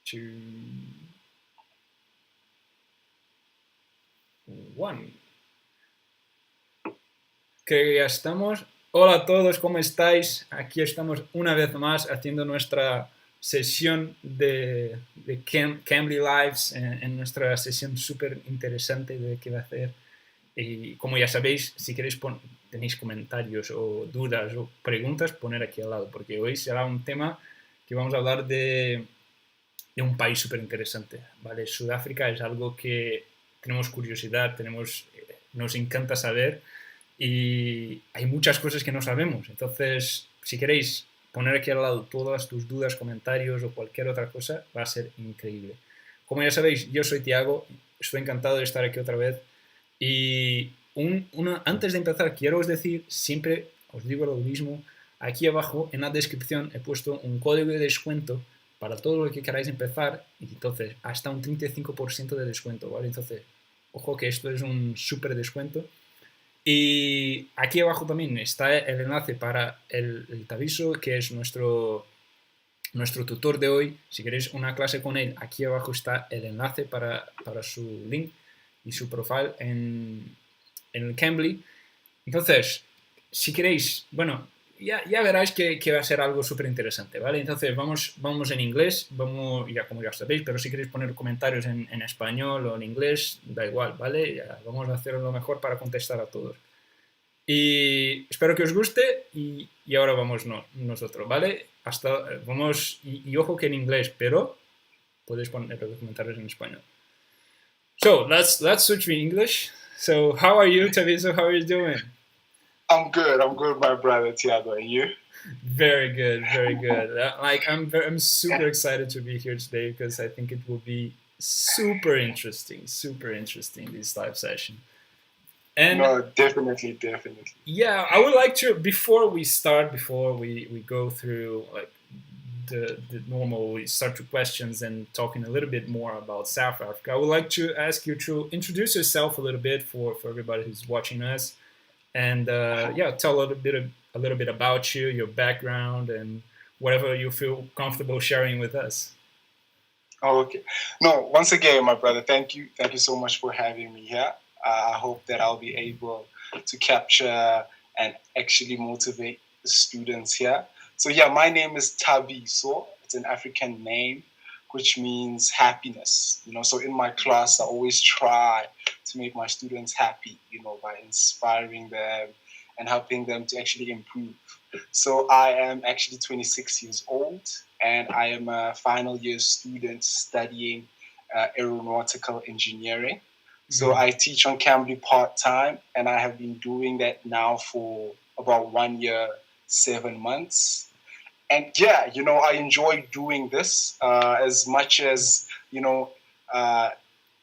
two, one. Que ya estamos. Hola a todos, ¿cómo estáis? Aquí estamos una vez más haciendo nuestra sesión de Cambly Lives, en nuestra sesión súper interesante de qué va a hacer. Y como ya sabéis, si queréis tenéis comentarios o dudas o preguntas, poner aquí al lado, porque hoy será un tema que vamos a hablar de un país súper interesante, ¿vale? Sudáfrica es algo que tenemos curiosidad, nos encanta saber y hay muchas cosas que no sabemos. Entonces, si queréis poner aquí al lado todas tus dudas, comentarios o cualquier otra cosa, va a ser increíble. Como ya sabéis, yo soy Tiago, estoy encantado de estar aquí otra vez. Y antes de empezar, quiero os decir, siempre os digo lo mismo, aquí abajo en la descripción he puesto un código de descuento para todo lo que queráis empezar, y entonces hasta un 35% de descuento, ¿vale? Entonces, ojo que esto es un súper descuento. Y aquí abajo también está el enlace para el Thabiso, que es nuestro tutor de hoy. Si queréis una clase con él, aquí abajo está el enlace para su link y su profile en el Cambly. Entonces, si queréis, bueno, ya veráis que va a ser algo súper interesante, ¿vale? Entonces, vamos en inglés, ya como ya sabéis, pero si queréis poner comentarios en español o en inglés, da igual, ¿vale? Ya, vamos a hacer lo mejor para contestar a todos. Y espero que os guste y ahora vamos nosotros, ¿vale? Y ojo que en inglés, pero podéis poner los comentarios en español. So, let's switch to English. So, how are you, Thabiso? How are you doing? I'm good, my brother Tiago. And you? Very good, very good. I'm super excited to be here today because I think it will be super interesting, this live session. And no, definitely. Yeah, I would like to, before we go through like the normal, we start to questions and talking a little bit more about South Africa, I would like to ask you to introduce yourself a little bit for everybody who's watching us, and tell a little bit about you, your background, and whatever you feel comfortable sharing with us. Oh, okay. No, once again, my brother, thank you so much for having me here. I hope that I'll be able to capture and actually motivate the students here. So yeah, my name is Thabiso. It's an African name, which means happiness. So in my class, I always try to make my students happy, by inspiring them and helping them to actually improve. So I am actually 26 years old, and I am a final year student studying aeronautical engineering. So I teach on Cambly part-time, and I have been doing that now for about 1 year, 7 months. And yeah, I enjoy doing this as much as,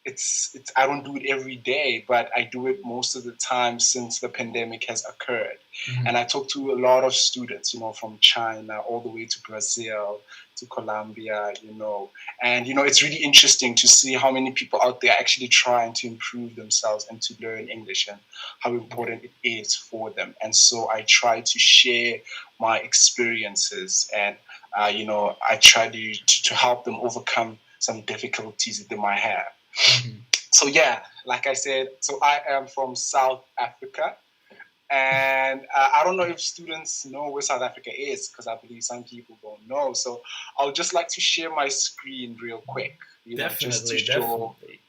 it's I don't do it every day, but I do it most of the time since the pandemic has occurred. Mm-hmm. And I talk to a lot of students, from China all the way to Brazil, to Colombia, and it's really interesting to see how many people out there are actually trying to improve themselves and to learn English and how important it is for them. And so I try to share my experiences, and I try to help them overcome some difficulties that they might have. Mm-hmm. So yeah, like I said, so I am from South Africa, and I don't know if students know where South Africa is, because I believe some people don't know. So I'll just like to share my screen real quick, just to show. Definitely.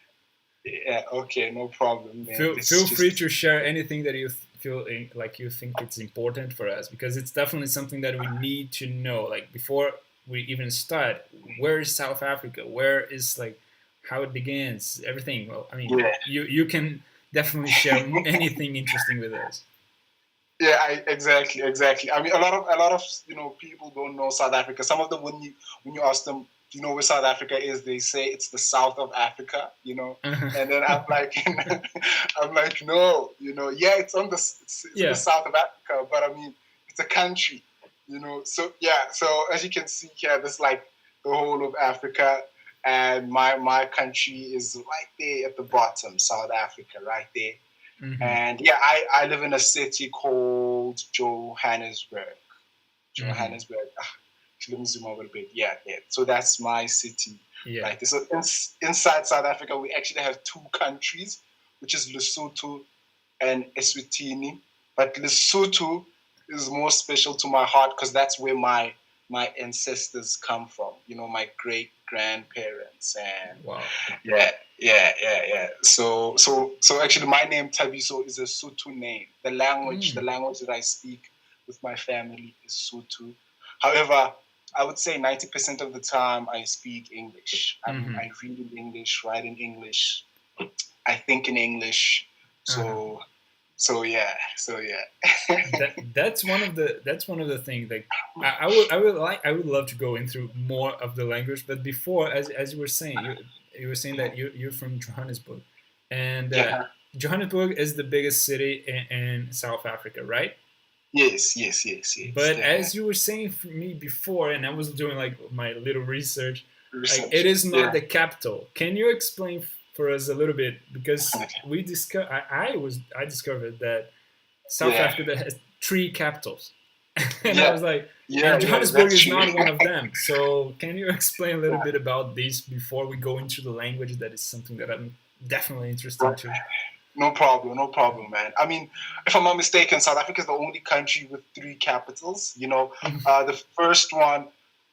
Yeah. Okay. No problem. Man. Feel free to share anything that you feel like you think it's important for us, because it's definitely something that we need to know. Like before we even start, where is South Africa? Where is how it begins? Everything. Well, I mean, yeah. You can definitely share anything interesting with us. Yeah, exactly. I mean, a lot of people don't know South Africa. Some of them, when you ask them, do you know where South Africa is, they say it's the south of Africa, And then I'm like, no, yeah, it's in the south of Africa, but I mean, it's a country, So yeah, so as you can see here, there's the whole of Africa, and my country is right there at the bottom, South Africa, right there. Mm-hmm. And yeah, I live in a city called Johannesburg. Let me zoom over a bit. Yeah. So that's my city Yeah. Right? So inside South Africa, we actually have two countries, which is Lesotho and Eswatini. But Lesotho is more special to my heart because that's where my ancestors come from. You know, my great grandparents, and Wow. yeah. So actually, my name Thabiso is a Sotho name. The language that I speak with my family is Sotho. However, I would say 90% of the time I speak English. I read in English, write in English, I think in English. So yeah. That's one of the things. Like I would love to go into more of the language, but before, as you were saying, you were saying that you're from Johannesburg, and Johannesburg is the biggest city in South Africa, right? Yes. But as you were saying for me before, and I was doing like my little research, like it is not the capital. Can you explain for us a little bit, because we I discovered that South Africa has 3 capitals, and I was like, and Johannesburg is not one of them. So can you explain a little bit about these before we go into the language? That is something that I'm definitely interested in. No problem, man. I mean, if I'm not mistaken, South Africa is the only country with 3 capitals. You know, the first one,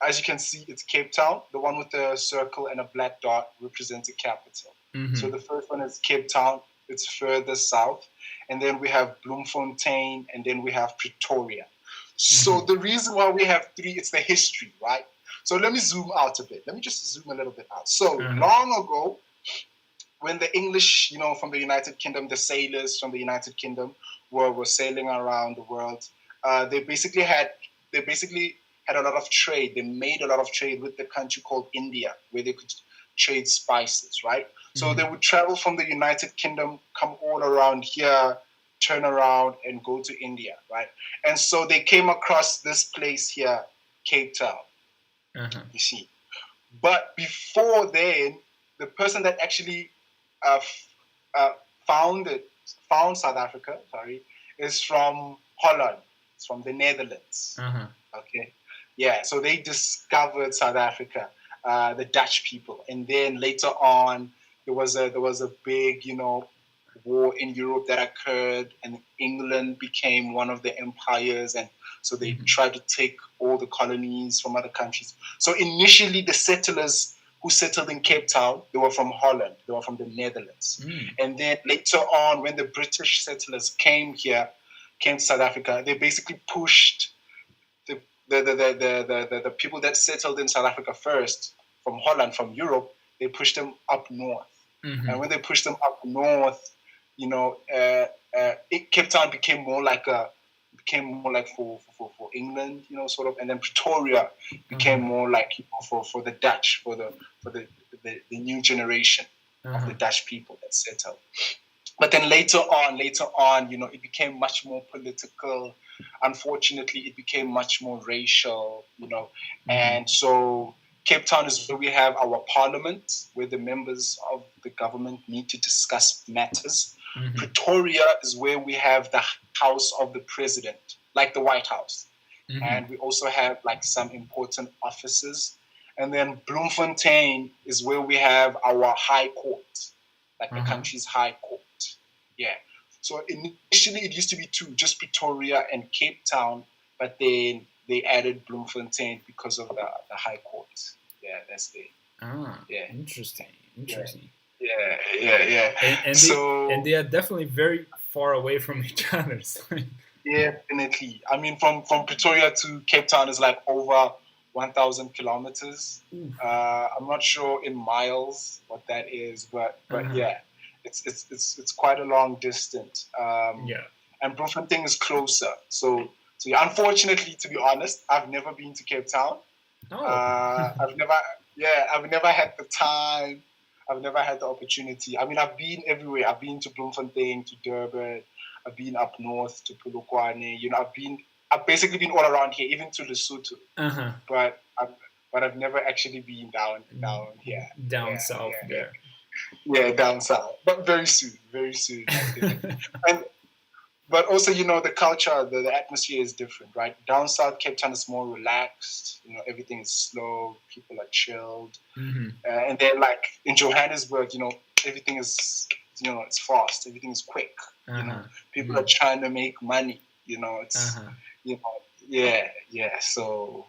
as you can see, it's Cape Town. The one with the circle and a black dot represents a capital. So the first one is Cape Town. It's further south. And then we have Bloemfontein, and then we have Pretoria. So the reason why we have 3, it's the history, right? So let me zoom out a bit. Let me just zoom a little bit out. So long ago, when the English, you know, from the United Kingdom, the sailors from the United Kingdom were sailing around the world, they basically had a lot of trade. They made a lot of trade with the country called India, where they could trade spices, right? So they would travel from the United Kingdom, come all around here, turn around and go to India, right? And so they came across this place here, Cape Town, you see. But before then, the person that actually found South Africa, is from Holland. It's from the Netherlands. Okay, yeah. So they discovered South Africa, the Dutch people, and then later on there was a big, you know, war in Europe that occurred, and England became one of the empires, and so they tried to take all the colonies from other countries. So initially, the settlers who settled in Cape Town, they were from Holland, they were from the Netherlands. And then later on, when the British settlers came to South Africa, they basically pushed the people that settled in South Africa first, from Holland, from Europe, they pushed them up north. And when they pushed them up north, you know, Cape Town became more like for England, you know, sort of, and then Pretoria became more like, you know, for the Dutch, for the new generation of the Dutch people that settled. But then later on, you know, it became much more political. Unfortunately, it became much more racial, you know, and so Cape Town is where we have our parliament, where the members of the government meet to discuss matters. Pretoria is where we have the house of the president, like the White House. And we also have like some important offices. And then Bloemfontein is where we have our high court, like the country's high court. Yeah. So initially it used to be 2, just Pretoria and Cape Town, but then they added Bloemfontein because of the high court. Yeah, that's it. Yeah. Interesting. Yeah. And they are definitely very far away from each other. Definitely. I mean, from Pretoria to Cape Town is like over 1,000 kilometers. I'm not sure in miles what that is, but yeah, it's quite a long distance. And Bloemfontein is closer. So yeah, unfortunately, to be honest, I've never been to Cape Town. I've never had the time. I've never had the opportunity. I mean, I've been everywhere. I've been to Bloemfontein, to Durban. I've been up north to Polokwane. You know, I've basically been all around here, even to Lesotho. But I've never actually been down here. Down south there. Yeah, down south. But very soon. but also, the culture, the atmosphere is different, right? Down south, Cape Town is more relaxed. Everything is slow. People are chilled. And then, like, in Johannesburg, everything is, it's fast. Everything is quick. People are trying to make money. It's, yeah. So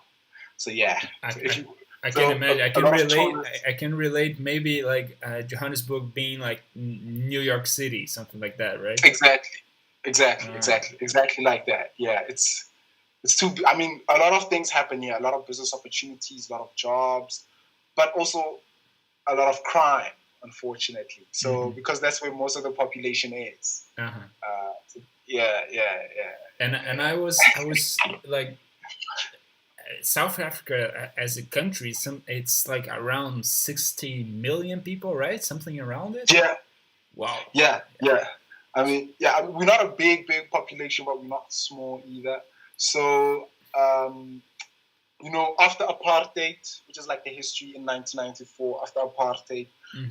yeah. I can imagine. I can relate. I can relate. Maybe like Johannesburg being like New York City, something like that, right? Exactly like that. Yeah, it's too. I mean, a lot of things happen here. A lot of business opportunities, a lot of jobs, but also a lot of crime, unfortunately. So because that's where most of the population is. So, yeah. And I was like, South Africa as a country, it's like around 60 million people, right? Something around it. Yeah. Wow. Yeah. I mean, we're not a big population, but we're not small either. So, after apartheid, which is like the history in 1994, after apartheid,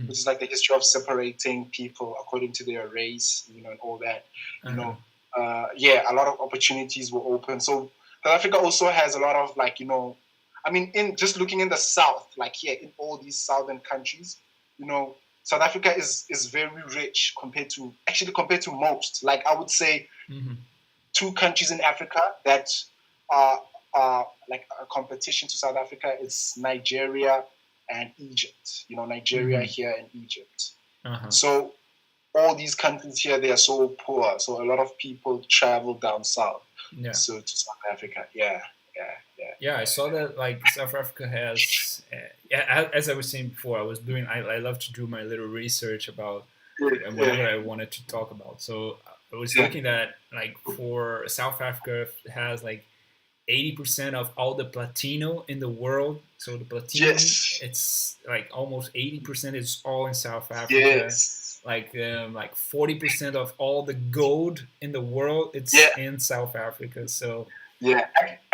which is like the history of separating people according to their race, and all that, a lot of opportunities were open. So South Africa also has a lot of like, in just looking in the South, like here in all these southern countries, South Africa is very rich compared to most. Like I would say, two countries in Africa that are like a competition to South Africa is Nigeria and Egypt. Nigeria here and Egypt. So all these countries here, they are so poor. So a lot of people travel down south. So to South Africa. Yeah, I saw that like South Africa has, as I was saying before, I love to do my little research about whatever I wanted to talk about. So I was looking at like for South Africa has like 80% of all the platino in the world. So the platinum, it's like almost 80% is all in South Africa. Like 40% of all the gold in the world, it's in South Africa. So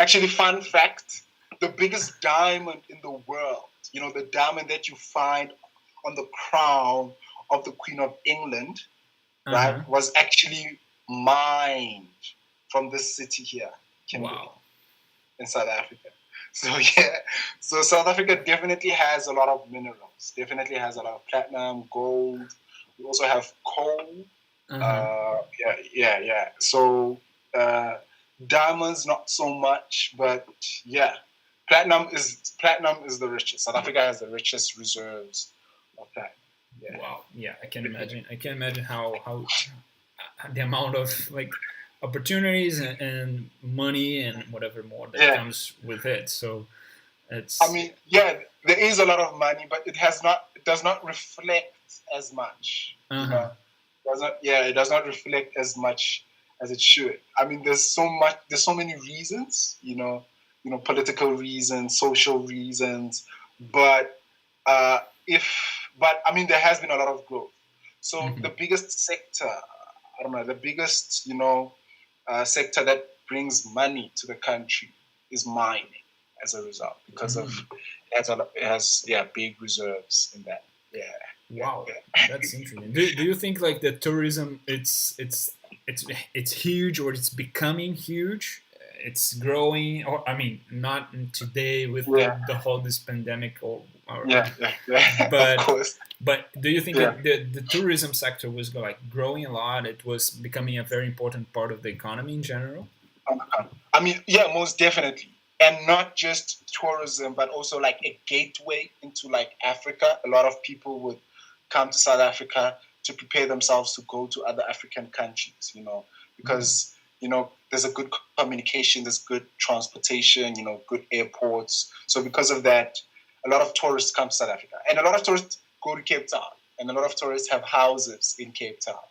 actually, fun fact: the biggest diamond in the world, the diamond that you find on the crown of the Queen of England, right, was actually mined from this city here, Cambly, in South Africa. So South Africa definitely has a lot of minerals. Definitely has a lot of platinum, gold. We also have coal. So diamonds not so much, but platinum is the richest. South Africa has the richest reserves of platinum. Wow. Yeah, I can imagine. I can imagine how the amount of like opportunities and money and whatever more that comes with it. So it's. I mean, there is a lot of money, but it does not reflect as much. It does not reflect as much as it should. I mean, there's so many reasons, political reasons, social reasons, but I mean, there has been a lot of growth. So the biggest sector, the biggest, sector that brings money to the country is mining as a result, because of it has big reserves in that. Wow, that's interesting. Do you think like the tourism it's huge, or it's becoming huge? It's growing, or I mean, not today with the whole this pandemic, but do you think that the tourism sector was like growing a lot? It was becoming a very important part of the economy in general. I mean, most definitely. And not just tourism, but also like a gateway into like Africa. A lot of people would come to South Africa to prepare themselves to go to other African countries, because, there's a good communication, there's good transportation, good airports. So because of that, a lot of tourists come to South Africa. And a lot of tourists go to Cape Town. And a lot of tourists have houses in Cape Town,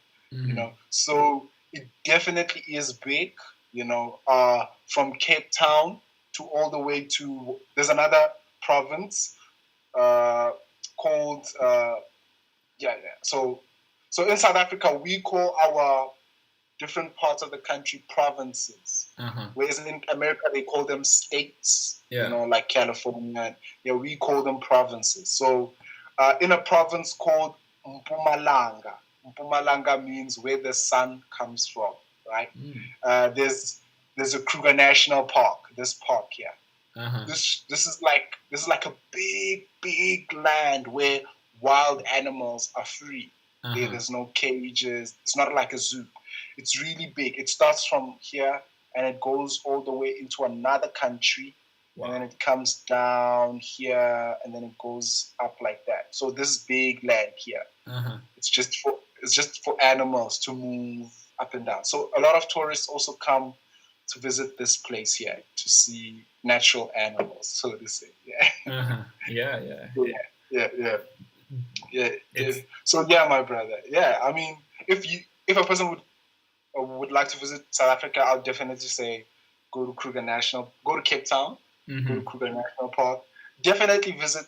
So it definitely is big, from Cape Town to all the way to, there's another province called, So in South Africa, we call our different parts of the country provinces. Whereas in America, they call them states, like California. We call them provinces. So in a province called Mpumalanga means where the sun comes from. right? There's a Kruger National Park. This park here. This is like a big land where wild animals are free. There's no cages. It's not like a zoo. It's really big. It starts from here and it goes all the way into another country. Wow. And then it comes down here and then it goes up like that. So this big land here, it's just for animals to move up and down. So a lot of tourists also come to visit this place here to see natural animals, so to say. So yeah, my brother. Yeah, I mean, if a person would like to visit South Africa, I'll definitely say go to go to Cape Town, go to Kruger National Park. Definitely visit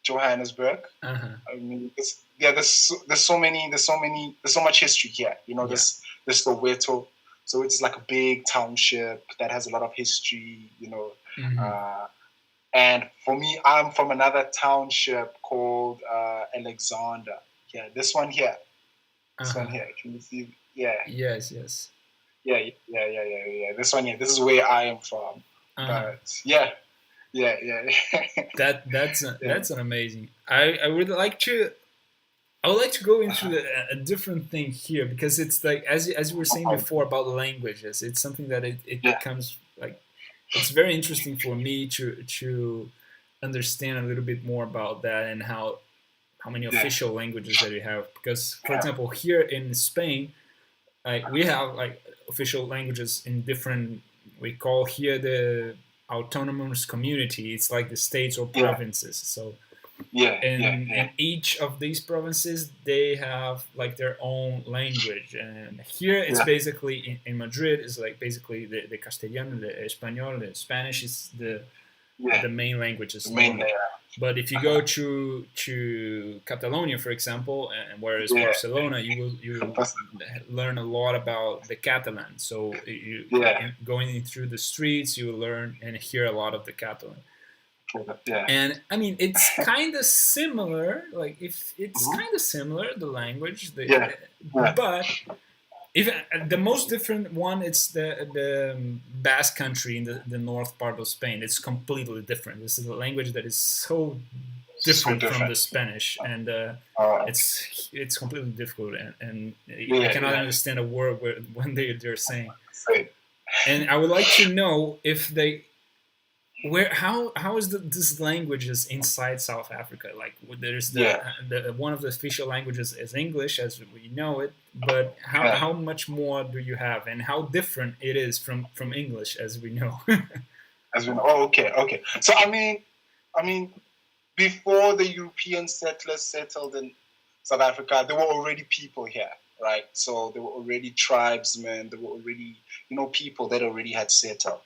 Johannesburg. I mean, there's so much history here. You know, there's Soweto. So it's like a big township that has a lot of history, you know. And for me, I'm from another township called Alexander. Yeah, this one here. This one here. Can you see? Yeah. Yes. Yeah. This one here. This is where I am from. But yeah. That's an amazing. I would like to go into a different thing here, because it's like as you were saying before about languages, it's something that it becomes like, it's very interesting for me to understand a little bit more about that and how many official languages that we have. Because for example, here in Spain, like we have like official languages in different, we call here the autonomous community. It's like the states or provinces. So and each of these provinces, they have like their own language. And here it's basically in Madrid is like basically the Castellano, the Espanol, the Spanish is the main languages. But if you go to Catalonia, for example, and whereas Barcelona, you will learn a lot about the Catalan. So going through the streets, you will learn and hear a lot of the Catalan. And I mean, it's kind of similar. Like if it's kind of similar, the language, but even the most different one, it's the Basque country in the north part of Spain. It's completely different. This is a language that is so different from the Spanish, and it's completely difficult, and you cannot understand a word when they're saying. And I would like to know if they. How is this languages inside South Africa? Like there's the one of the official languages is English as we know it, but how much more do you have, and how different it is from English as we know? Okay. So I mean, before the European settlers settled in South Africa, there were already people here, right? So there were already tribesmen, there were already people that already had settled.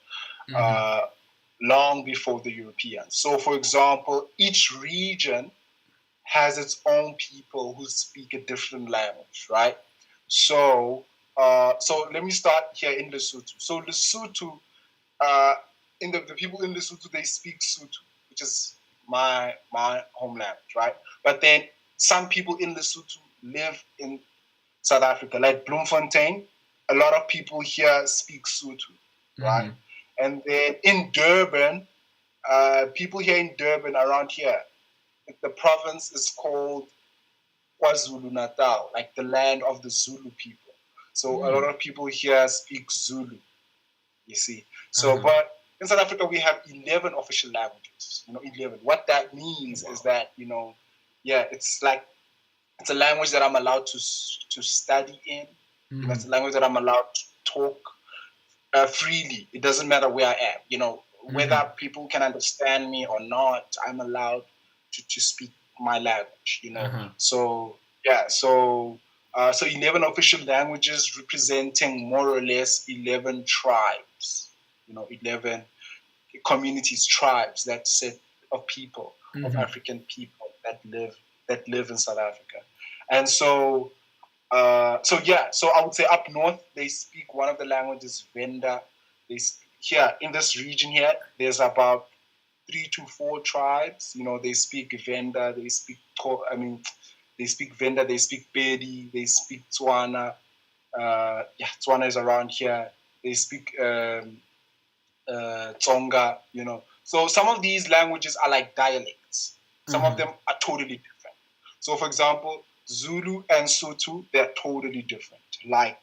Long before the Europeans. So, for example, each region has its own people who speak a different language, right? So let me start here in Lesotho. So Lesotho, the people in Lesotho, they speak Sotho, which is my home language, right? But then some people in Lesotho live in South Africa, like Bloemfontein. A lot of people here speak Sotho, right? And then in Durban, people here in Durban, around here, the province is called KwaZulu-Natal, like the land of the Zulu people. So a lot of people here speak Zulu, you see. So, but in South Africa, we have 11 official languages, 11. What that means is that, it's a language that I'm allowed to study in. It's a language that I'm allowed to talk freely. It doesn't matter where I am, whether people can understand me or not, I'm allowed to speak my language, So 11 official languages representing more or less 11 tribes, 11 communities, tribes, that set of people, of African people that live in South Africa. And so I would say up north, they speak one of the languages, Venda. Here in this region here, there's about 3 to 4 tribes. They speak Venda, they speak Venda, they speak Pedi, they speak Tswana, Tswana is around here. They speak Tsonga, So some of these languages are like dialects. Some of them are totally different. So for example, Zulu and Sotho, they're totally different. Like,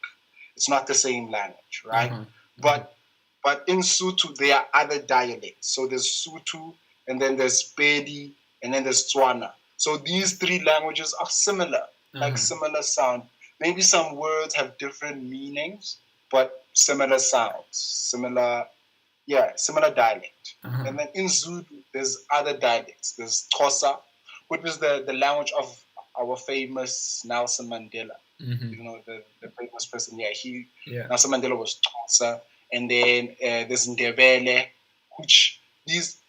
it's not the same language, right? But in Sotho, there are other dialects. So there's Sotho, and then there's Pedi, and then there's Tswana. So these three languages are similar, like similar sound. Maybe some words have different meanings, but similar sounds, similar dialect. And then in Zulu, there's other dialects. There's Xhosa, which is the language of our famous Nelson Mandela. The famous person. Nelson Mandela was Xhosa. And then there's Ndebele,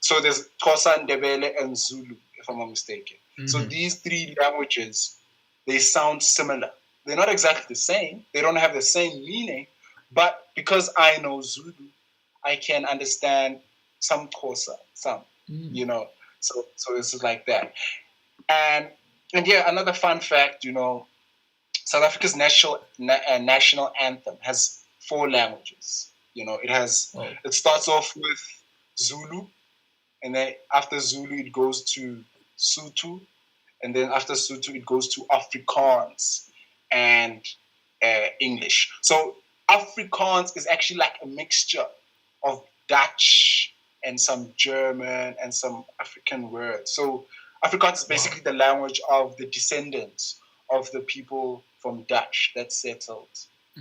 so there's Xhosa, Ndebele, and Zulu, if I'm not mistaken. So these three languages, they sound similar. They're not exactly the same. They don't have the same meaning. But because I know Zulu, I can understand some Xhosa, some. So it's like that. And another fun fact, South Africa's national anthem has 4 languages. It starts off with Zulu, and then after Zulu it goes to Sotho, and then after Sotho it goes to Afrikaans and English. So Afrikaans is actually like a mixture of Dutch and some German and some African words. So Afrikaans is basically the language of the descendants of the people from Dutch that settled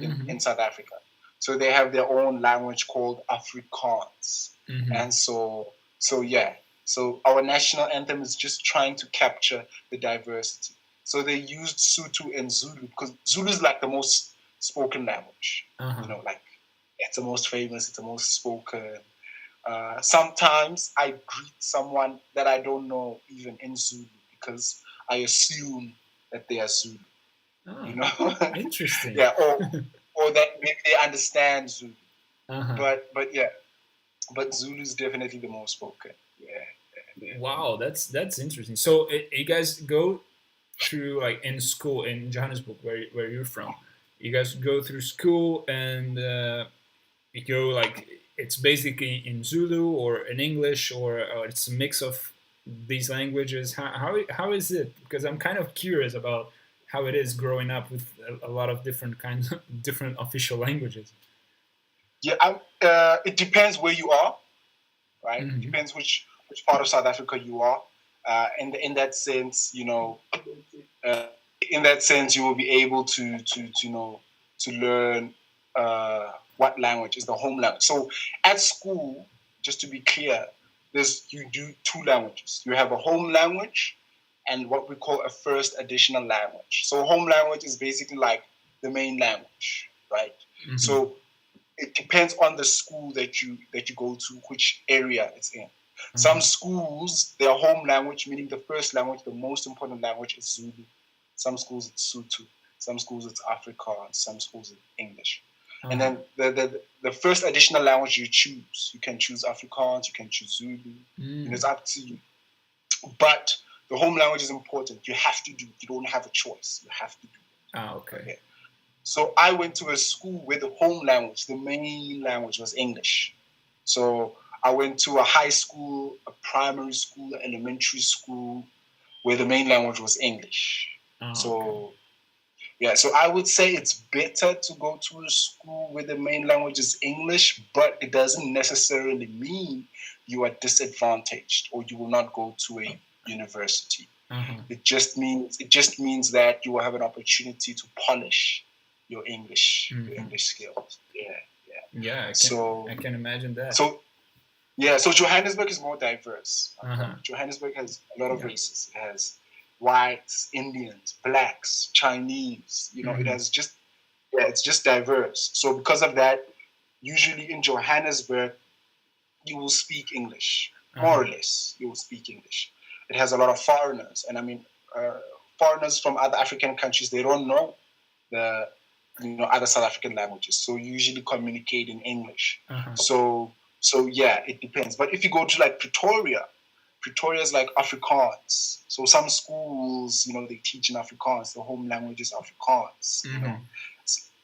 in South Africa. So they have their own language called Afrikaans. And so our national anthem is just trying to capture the diversity. So they used Sotho and Zulu because Zulu is like the most spoken language. It's the most famous, it's the most spoken. Sometimes I greet someone that I don't know even in Zulu because I assume that they are Zulu. Interesting. or that maybe they understand Zulu. But Zulu is definitely the most spoken. Wow, that's interesting. So you guys go through, like, in school in Johannesburg, where you're from. You guys go through school and you go, like, it's basically in Zulu or in English, or it's a mix of these languages. How is it? Because I'm kind of curious about how it is growing up with a lot of different kinds of different official languages. It depends where you are, right? It depends which part of South Africa you are. In that sense, you will be able to learn what language is the home language. So at school, just to be clear, you do 2 languages. You have a home language and what we call a first additional language. So home language is basically like the main language, right? So it depends on the school that you go to, which area it's in. Some schools, their home language, meaning the first language, the most important language, is Zulu. Some schools it's Sotho. Some schools it's Afrikaans. Some schools it's English. And then the first additional language you choose. You can choose Afrikaans, you can choose Zulu. And it's up to you. But the home language is important. You have to do it. You don't have a choice. You have to do it. Okay. So I went to a school where the home language, the main language, was English. So I went to a high school, a primary school, an elementary school, where the main language was English. So I would say it's better to go to a school where the main language is English, but it doesn't necessarily mean you are disadvantaged or you will not go to a university. It just means that you will have an opportunity to polish your English skills. I can imagine that. So Johannesburg is more diverse. Johannesburg has a lot of races. It has whites, Indians, blacks, Chinese. It has it's just diverse. So because of that, usually in Johannesburg, you will speak English, more or less. You will speak English. It has a lot of foreigners, and I mean, foreigners from other African countries, they don't know the other South African languages, so you usually communicate in English. So it depends. But if you go to like Pretoria is like Afrikaans. So some schools, they teach in Afrikaans. The home language is Afrikaans.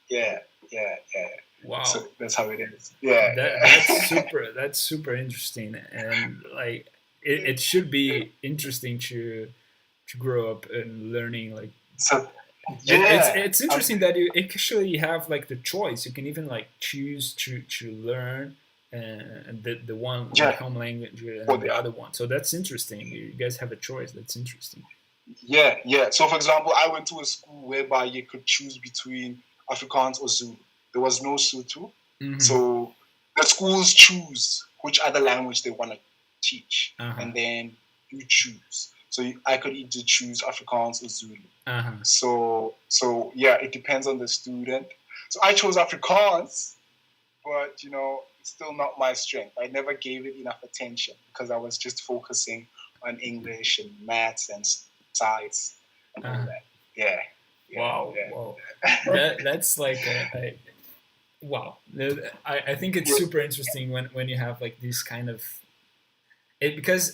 Yeah, yeah, yeah. Wow. So that's how it is. Yeah, That's yeah. super. That's super interesting, and like it should be interesting to grow up and learning like So it's yeah, it's interesting that you actually have like the choice. You can even like choose to learn the one like yeah. home language Well, and the other one. So that's interesting. You guys have a choice. That's interesting. yeah, yeah. So for example, I went to a school whereby you could choose between Afrikaans or Zulu. There was no Sotho. Mm-hmm. So the schools choose which other language they want to teach, Uh-huh. and then you choose. So I could either choose Afrikaans or Zulu. Uh-huh. So yeah, it depends on the student. So I chose Afrikaans, but it's still not my strength. I never gave it enough attention because I was just focusing on English and maths and science and all Uh-huh. that. Yeah, yeah, Wow. Wow. yeah. That's like a wow. I think it's super interesting when you have like this kind of it because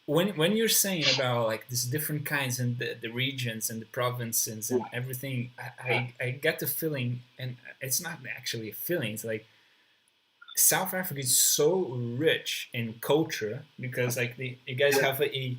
when you're saying about like these different kinds and the regions and the provinces and everything, I get the feeling, and it's not actually a feeling. It's like South Africa is so rich in culture because like you guys have a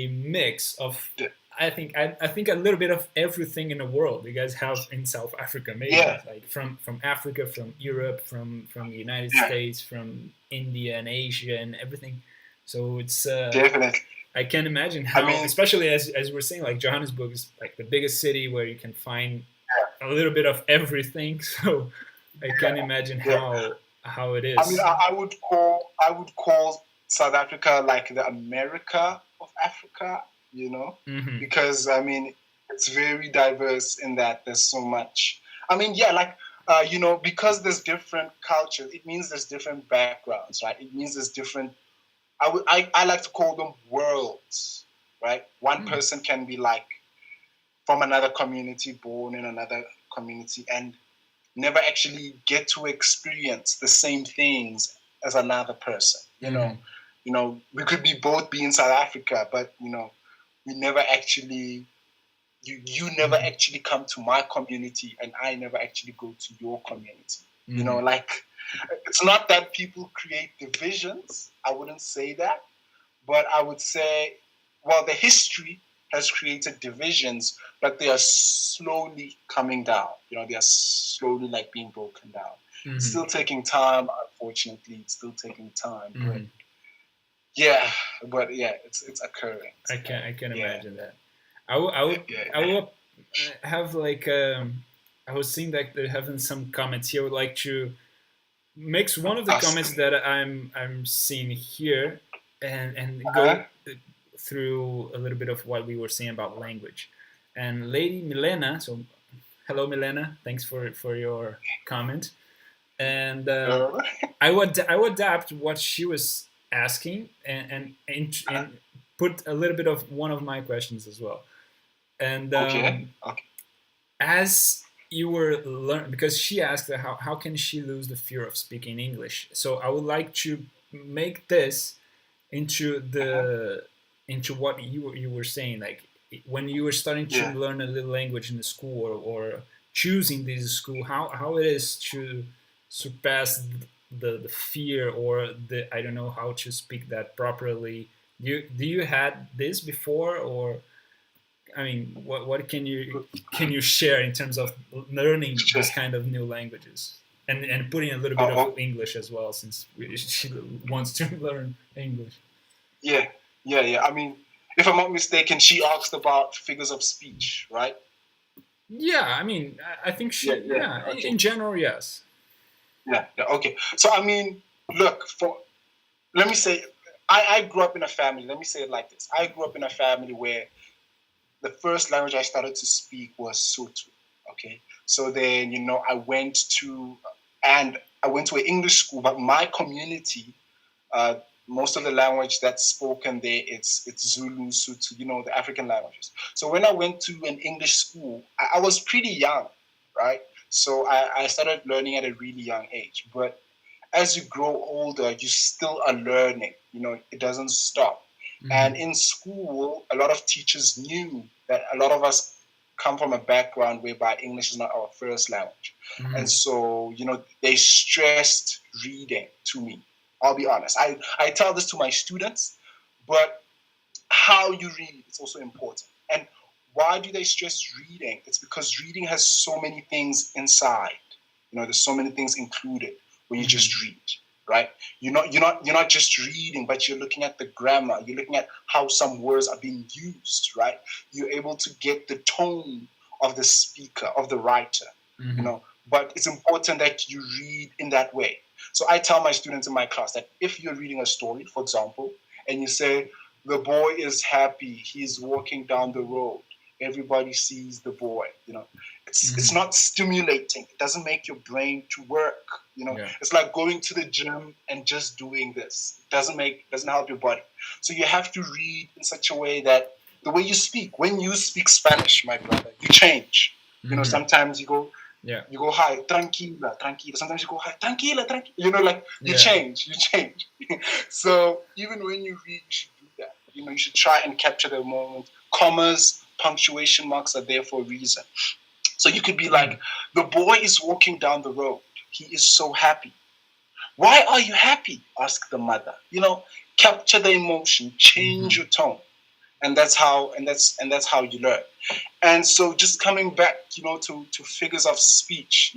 mix of I think a little bit of everything in the world you guys have in South Africa maybe Yeah, like from Africa, from Europe, from the United yeah, States, from India and Asia and everything. So it's definitely. I can imagine I how, mean, especially as we're saying, like Johannesburg is like the biggest city where you can find a little bit of everything. So I can imagine yeah. how it I mean, is. I would call South Africa like the America of Africa, Mm-hmm. because I mean it's very diverse in that there's so much. I mean, yeah, like because there's different cultures, it means there's different backgrounds, right? It means there's different. I like to call them worlds, right? One Mm. person can be like from another community, born in another community, and never actually get to experience the same things as another person. Mm-hmm. We could be both be in South Africa, but we never actually you never Mm-hmm. actually come to my community and I never actually go to your community. Mm-hmm. Like it's not that people create divisions. I wouldn't say that, but I would say, well, the history has created divisions, but they are slowly coming down. They are slowly like being broken down. It's Mm-hmm. still taking time, unfortunately. It's still taking time, Mm-hmm. yeah, but yeah, it's occurring. It's I can yeah, imagine that. I yeah. would have like I was seeing that they're having some comments here. I would like to mix one of the Ask comments me. that I'm seeing here and Uh-huh. go through a little bit of what we were saying about language. And Lady Milena, so hello Milena, thanks for your comment. And Uh, I would adapt what she was asking and put a little bit of one of my questions as well. And okay, okay. as you were learning, because she asked how can she lose the fear of speaking English. So I would like to make this into Uh-huh. into what you were saying, like when you were starting to Yeah, learn a little language in the school or choosing this school, how it is to surpass the fear or the I don't know how to speak that properly. Do you had this before, or I mean, what can you share in terms of learning sure. this kind of new languages and putting a little bit of Oh, English as well, since she wants to learn English. yeah, yeah, yeah. I mean, if I'm not mistaken, she asked about figures of speech, right? Yeah, I mean, I think Yeah, she, yeah. yeah, Okay. in general, yes. Yeah, yeah. Okay. So I mean, look, let me say, I grew up in a family. Let me say it like this: I grew up in a family where the first language I started to speak was Sotho. Okay. So then, I went to an English school, but my community, uh, most of the language that's spoken there, it's Zulu, Sotho, the African languages. So when I went to an English school, I was pretty young, right? So I started learning at a really young age. But as you grow older, you still are learning. It doesn't stop. Mm-hmm. And in school, a lot of teachers knew that a lot of us come from a background whereby English is not our first language. And so, they stressed reading to me. I'll be honest. I tell this to my students, but how you read is also important. And why do they stress reading? It's because reading has so many things inside. There's so many things included when you just read, right? You're not just reading, but you're looking at the grammar. You're looking at how some words are being used, right? You're able to get the tone of the speaker, of the writer, But it's important that you read in that way. So I tell my students in my class that if you're reading a story, for example, and you say, the boy is happy, he's walking down the road, everybody sees the boy, it's not stimulating. It doesn't make your brain to work, It's like going to the gym and just doing this. It doesn't help your body. So you have to read in such a way that the way you speak, when you speak Spanish, my brother, you change. Sometimes you go, you go high, tranquila, tranquila. Sometimes you go high, tranquila, tranquila. You change. So even when you read, you should do that. You should try and capture the moment. Commas, punctuation marks are there for a reason. So you could be like, the boy is walking down the road. He is so happy. Why are you happy? Asked the mother. Capture the emotion, change your tone. And that's how you learn. And so just coming back, to figures of speech,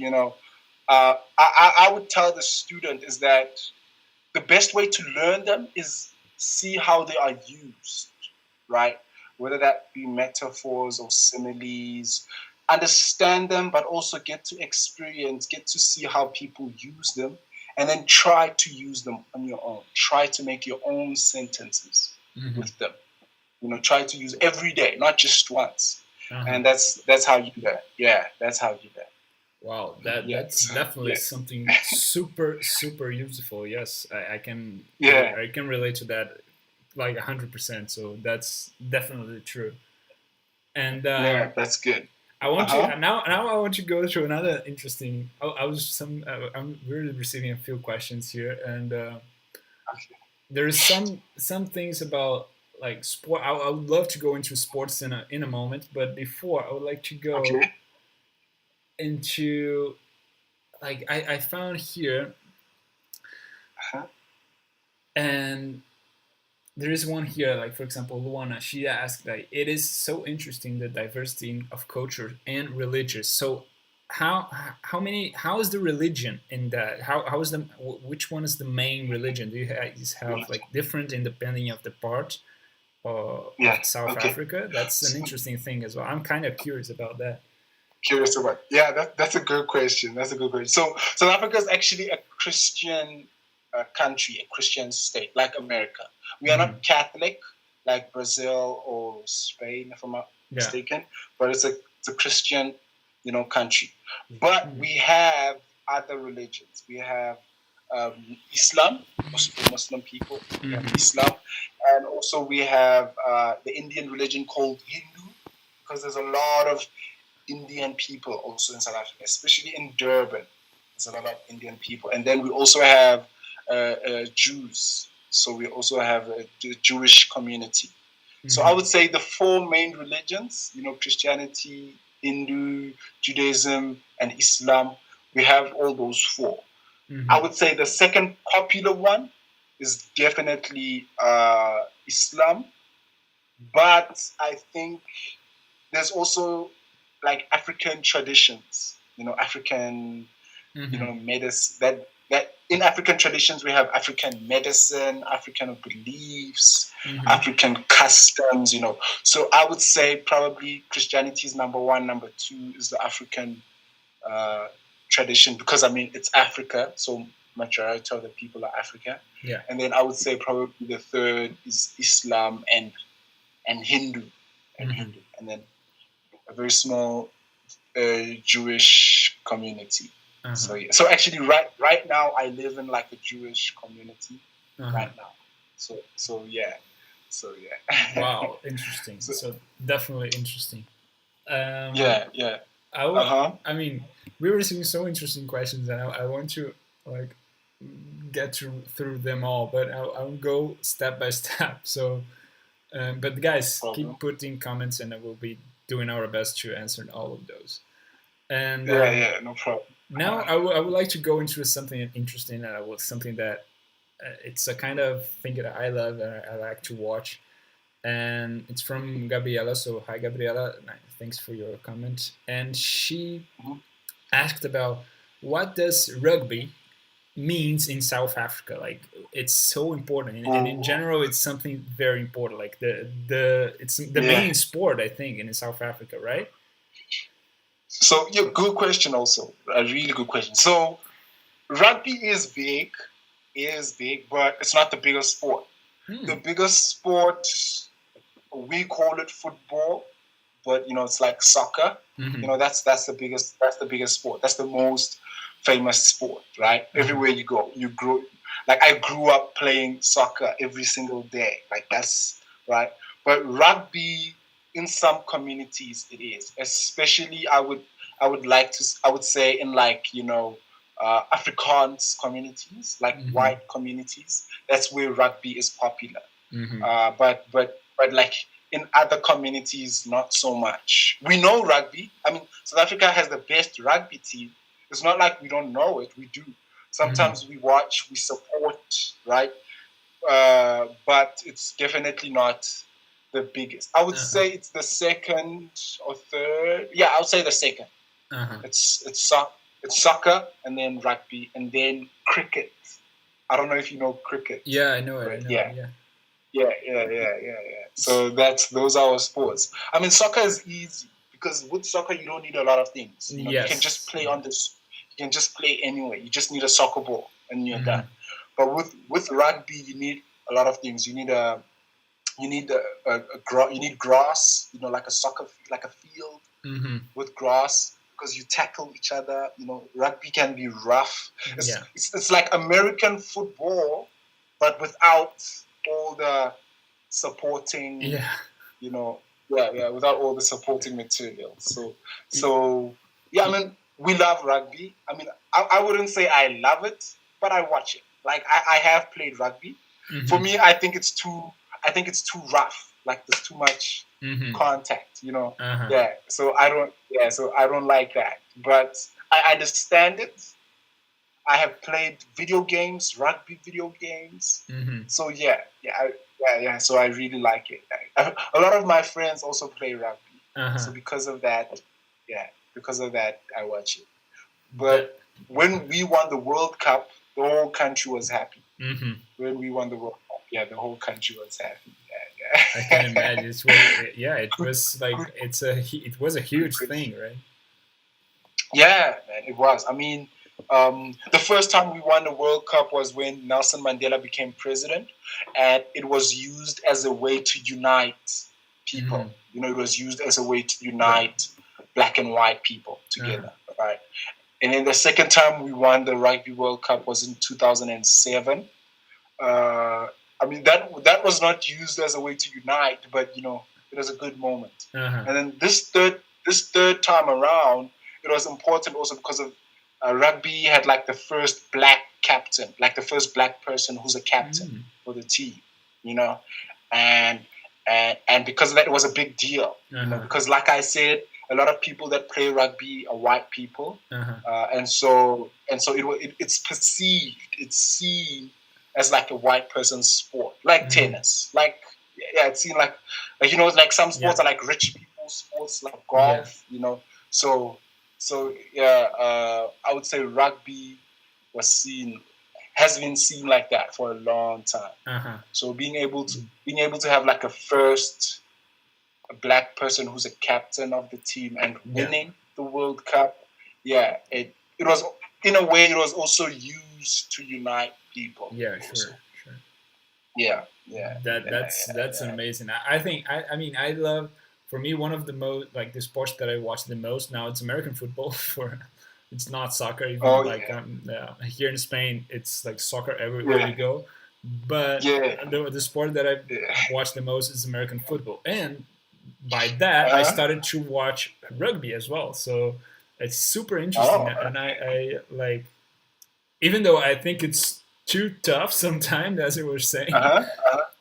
I would tell the student is that the best way to learn them is see how they are used, right? Whether that be metaphors or similes, understand them, but also get to experience, get to see how people use them, and then try to use them on your own. Try to make your own sentences with them. Try to use every day, not just once. And that's how you do that. Yeah, that's how you do that. Wow, that's definitely something super, super useful. Yes, I can relate to that like 100%. So that's definitely true. And that's good. I want to now. I want to go to another interesting. I'm really receiving a few questions here, and there's some things about like sport. I would love to go into sports in a moment, but before I would like to go into like I found here, and there is one here, like for example, Luana. She asked, like, it is so interesting the diversity of culture and religious. So how is the religion in that? How is which one is the main religion? Do you have like different depending of the part of South Africa? That's an interesting thing as well. I'm kind of curious about that. Curious about that's a good question. So South Africa is actually a Christian country, a Christian state, like America. We are not Catholic like Brazil or Spain, if I'm not mistaken, but it's a Christian, country. But we have other religions. We have Islam, Muslim people. We have Islam, and also we have the Indian religion called Hindu, because there's a lot of Indian people also in South Africa, especially in Durban. There's a lot of Indian people, and then we also have Jews. So we also have the Jewish community. So I would say the four main religions, Christianity, Hindu, Judaism, and Islam, we have all those four. I would say the second popular one is definitely Islam. But I think there's also like African traditions, African, medicine, that in African traditions, we have African medicine, African beliefs, African customs, So I would say probably Christianity is number one. Number two is the African tradition, because, it's Africa. So majority of the people are African. Yeah. And then I would say probably the third is Islam and Hindu. And then a very small Jewish community. So actually, right now, I live in like a Jewish community right now. So yeah. Wow, interesting. So definitely interesting. Yeah. We're receiving so interesting questions, and I want to like get through them all, but I'll go step by step. So But guys, problem. keep putting comments, and I will be doing our best to answer all of those. And Yeah, no problem. now I would like to go into something interesting, and something that it's a kind of thing that I love and I like to watch. And it's from Gabriela. So hi, Gabriela. Thanks for your comment. And she Mhm. asked about what does rugby means in South Africa. Like it's so important, and in Oh, general, it's something very important. Like the it's the yeah. main sport, I think, in South Africa, right? So, yeah, good question. Also, a really good question. So, rugby is big, but it's not the biggest sport. The biggest sport, we call it football, but it's like soccer. Mm-hmm. That's the biggest sport. That's the most famous sport, right? Mm-hmm. Everywhere you go, you grow. Like I grew up playing soccer every single day. Like that's right. But rugby in some communities it is, especially I would say in like Afrikaans communities, like Mm-hmm. white communities. That's where rugby is popular. Mm-hmm. But like in other communities, not so much. We know rugby. I mean, South Africa has the best rugby team. It's not like we don't know it. We do. Sometimes we watch, we support, right? But it's definitely not the biggest. I would say it's the second or third. Yeah, I would say the second. It's soccer, and then rugby, and then cricket. I don't know if you know cricket. Yeah, I know it. I know Yeah. it. Yeah. So those are our sports. I mean, soccer is easy because with soccer you don't need a lot of things. You can just play on this. You can just play anywhere. You just need a soccer ball and you're done. But with rugby, you need a lot of things. You need grass. Like a soccer, like a field with grass, because you tackle each other. Rugby can be rough. It's like American football, but without all the supporting. Without all the supporting material. So I mean, we love rugby. I mean, I wouldn't say I love it, but I watch it. Like I have played rugby. For me, I think it's too rough. Like there's too much contact. So I don't like that. But I understand it. I have played video games, rugby video games. So so I really like it. A lot of my friends also play rugby. So because of that, I watch it. But when we won the World Cup, the whole country was happy. When we won the World Cup, the whole country was happy. I can imagine. It was like it was a huge thing, right? Yeah, man, it was. I mean, the first time we won the World Cup was when Nelson Mandela became president, and it was used as a way to unite people. It was used as a way to unite black and white people together, right? And then the second time we won the Rugby World Cup was in 2007. I mean, that was not used as a way to unite, but it was a good moment. And then this third time around, it was important also because of rugby had like the first black captain, like the first black person who's a captain for the team, and because of that, it was a big deal, because like I said, a lot of people that play rugby are white people, and so it's perceived, it's seen as like a white person's sport, like tennis, like it's seen like like some sports are like rich people's sports, like golf, So I would say rugby has been seen like that for a long time. So being able to have like a black person who's a captain of the team and winning the World Cup, it was, in a way, it was also used to unite people. Yeah, sure. Yeah. That's amazing. I think I love. For me, one of the most like the sports that I watch the most now, it's American football. It's not soccer. Even here in Spain, it's like soccer everywhere you go. But the sport that I watch the most is American football, and by that I started to watch rugby as well. So it's super interesting, and I like, even though I think it's too tough sometimes, as you were saying,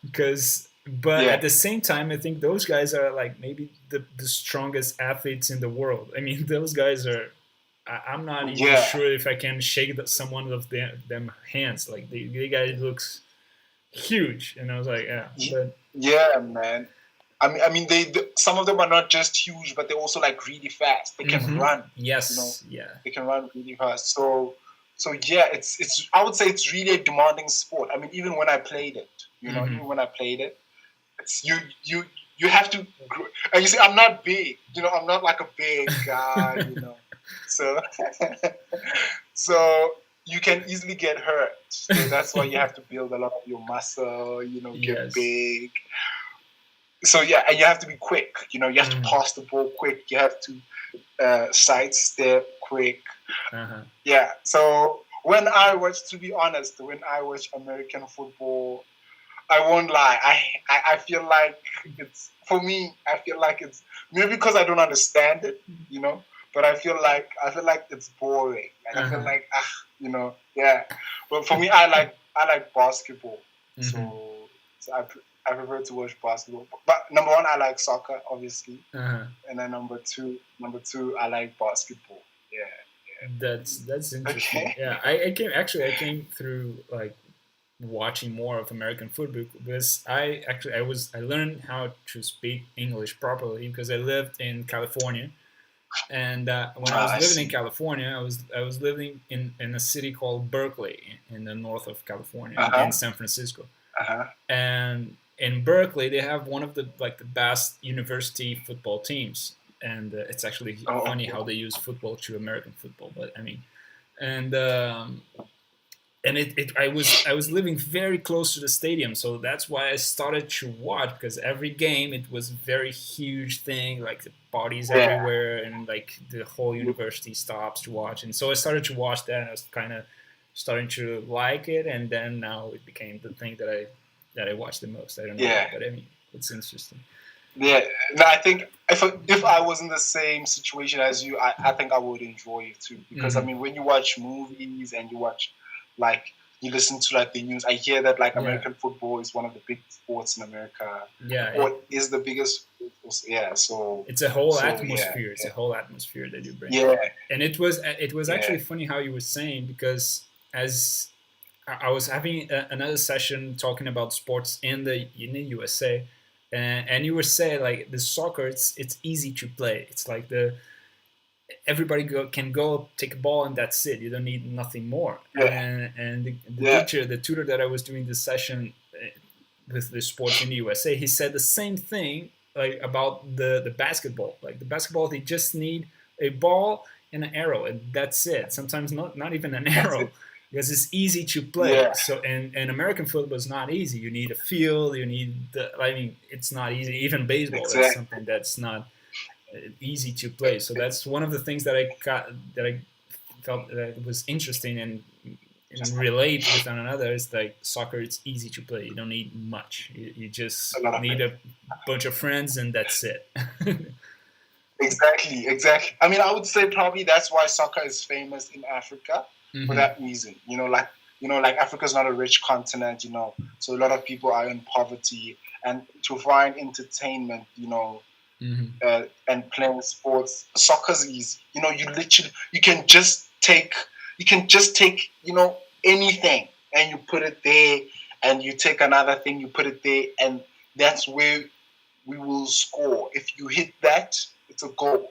because But Yeah. at the same time, I think those guys are like maybe the strongest athletes in the world. I mean, those guys are. I'm not even Yeah. sure if I can shake someone of them hands. Like the guy looks huge, and I was like, yeah, but Yeah, man. Some of them are not just huge, but they're also like really fast. They can run. Yes, yeah. They can run really fast. So yeah, it's. I would say it's really a demanding sport. I mean, even when I played it, even when I played it, it's you have to. And you see, I'm not big. I'm not like a big guy. So so you can easily get hurt. So that's why you have to build a lot of your muscle. Get big. So yeah, and you have to be quick. You have to pass the ball quick. You have to sidestep quick. Yeah. So to be honest, when I watch American football, I won't lie. I feel like it's for me. I feel like it's maybe because I don't understand it. But I feel like it's boring. Like I feel like yeah. But for me, I like basketball. So I prefer to watch basketball. But number one, I like soccer, obviously, and then number two, I like basketball. Yeah. That's interesting. Okay. Yeah, I came through like watching more of American football because I learned how to speak English properly because I lived in California. And when I was living in California, I was living in a city called Berkeley in the north of California, in San Francisco. And in Berkeley, they have one of the best university football teams, and it's actually funny how they use football to American football. But I mean, and I was living very close to the stadium, so that's why I started to watch, because every game it was a very huge thing, like the parties everywhere, and like the whole university stops to watch, and so I started to watch that, and I was kind of starting to like it, and then now it became the thing that I watch the most. I don't know, but I mean, it's interesting. Yeah, no, I think if I was in the same situation as you, I think I would enjoy it too, because I mean, when you watch movies and you watch you listen to the news, I hear that American football is one of the big sports in America. Yeah. Or is the biggest. Yeah. So it's a whole atmosphere. It's a whole atmosphere that you bring. Yeah. And it was actually funny how you were saying, because as I was having another session talking about sports in the USA, and you were saying like the soccer, it's easy to play. It's like everybody can go take a ball and that's it. You don't need nothing more. And the tutor that I was doing this session with the sports in the USA, he said the same thing about the basketball. Like the basketball, they just need a ball and an arrow, and that's it. Sometimes not even an arrow, because it's easy to play. Yeah. So and American football is not easy. You need a field. You need it's not easy. Even baseball, it's something that's not easy to play. So that's one of the things that I felt that was interesting and relate with one another. Is like soccer, it's easy to play. You don't need much. You just need a bunch of friends, and that's it. Exactly. I mean, I would say probably that's why soccer is famous in Africa for that reason. Africa's not a rich continent. So a lot of people are in poverty, and to find entertainment, and playing sports, soccer's easy. You can just take anything and you put it there, and you take another thing, you put it there, and that's where we will score. If you hit that, it's a goal.